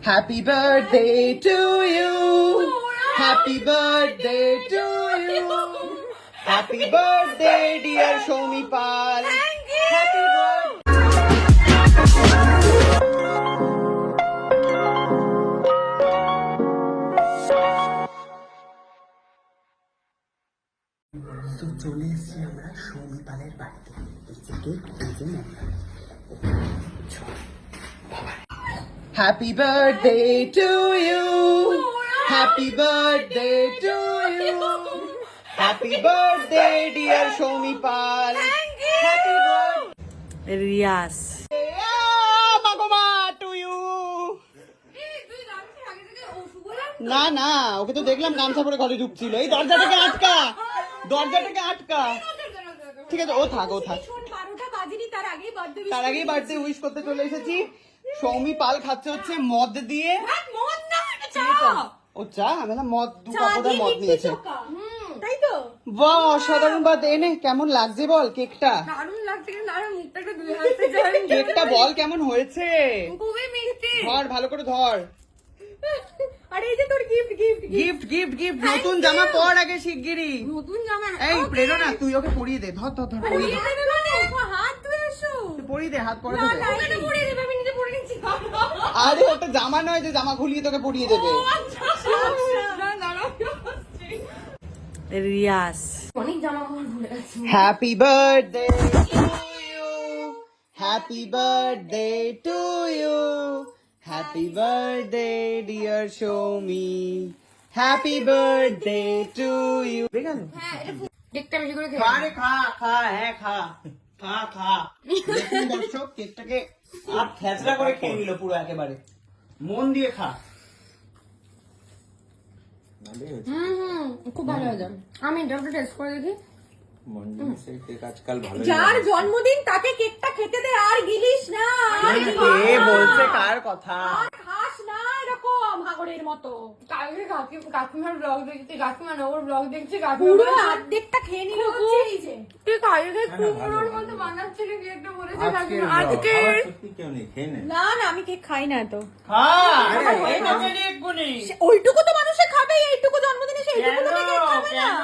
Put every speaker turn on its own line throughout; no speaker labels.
Happy birthday to you. Happy birthday to you. Happy birthday dear Shomipal.
Thank you.
Happy birthday. তো চলে এসেছি আমরা শমিপালের বাড়িতে। Happy birthday to you. Happy birthday to you. Happy birthday dear Shomipal.
Thank you.
Happy birthday
Riya's
Magoma to you. না না, ওকে তো দেখলাম গামছা পরে ঘরে ঢুকছিল। এই দরজাটাকে আটকা, দরজাটাকে আটকা। ঠিক আছে, ও থাক। তার আগেই বার্থডে উইশ করতে চলে এসেছি। সৌমিপাল খাচ্ছে হচ্ছে মদ দিয়ে। ও চা, আমি না মদ, দু কাপ বোধহয় মদ নিয়েছে।
তাই তো
বাহ, অসাধারণ। বাদ এনে কেমন লাগছে বল কেকটা?
দারুণ লাগছে, কিন্তু আর মুখটা একটু দুই হাতে জল।
কেকটা বল কেমন হয়েছে?
খুবই মিষ্টি।
ধর, ভালো করে ধর।
আরে এই যে তোর গিফট
গিফট গিফট গিফট। নতুন জামা পর আগে শিগগিরই।
নতুন জামা।
এই প্রেরণা, তুই ওকে পরিয়ে দে। ধর ধর ধর, পরিয়ে দে।
হাত ধুয়ে এসো।
তুই পরিয়ে দে, হাত পরে
না
দেবে।
না, এটা পরিয়ে দেবে, আমি নিজে পরে নিচ্ছি।
আরে ওটা জামা নয় যে জামা খুলিয়ে তোকে পরিয়ে দেবে।
রিয়াস অনেক জামা কাপড় ভরে আছে।
Happy birthday to you, happy birthday to you, happy birthday dear Soumi, happy birthday to you. দেখেন
কেকটা বেশি করে
খা রে, খা খা, হ্যাঁ খা খা খা। দেখুন দর্শক, কেকটাকে আর খেচড়া করে খেয়ে নিল পুরো একেবারে। মন দিয়ে খা।
খুব ভালো হয়েছে। আমি এটা টেস্ট করে দেখি।
আজকাল ভালো
যার জন্মদিন তাকে কেকটা খেতে দে, আর গিলিস না, আর
কে বলছে কার কথা?
খাস না এরকম হাগরের মতো। কালকে কাকিমার ব্লগ দেখছি, কাকিমা নগর ব্লগ দেখছি, পুরো অর্ধেকটা খেয়ে নিল। তুই কালকে কুমড়োর মতো বানাচ্ছিলি কেকটা, বলেছে কাকিমা আজকে।
কেউ নেই, খেয়ে নে।
না না, আমি কেক খাই না তো।
খা, হয়ে যাবে রে এক্ষুনি।
ওইটুকু তো মানুষে খাবে, এইটুকু জন্মদিনে সে এইটুকু তো কেক খাবে না।
কেন?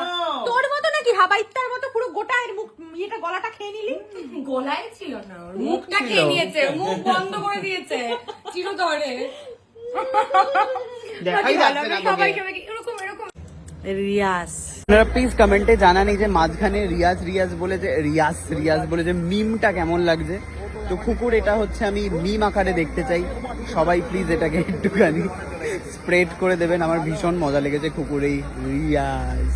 তোর মতো নাকি হাবাইত্তার মতো পুরো গোটা এর মুখ এটা গলাটা খেয়ে নিলি? গলায় ছিল না, মুখটা খেয়ে নিয়েছে, মুখ বন্ধ করে দিয়েছে চিরতরে।
দেখাই যাচ্ছে না তোকে।
এরকম এরকম। রিয়াস
আপনারা প্লিজ কমেন্টে জানান এই যে মাঝখানে রিয়াজ রিয়াজ বলে যে মিমটা কেমন লাগছে। তো কুকুর, এটা হচ্ছে আমি মিম আকারে দেখতে চাই। সবাই প্লিজ এটাকে একটুখানি স্প্রেড করে দেবেন। আমার ভীষণ মজা লেগেছে কুকুর এই রিয়াজ।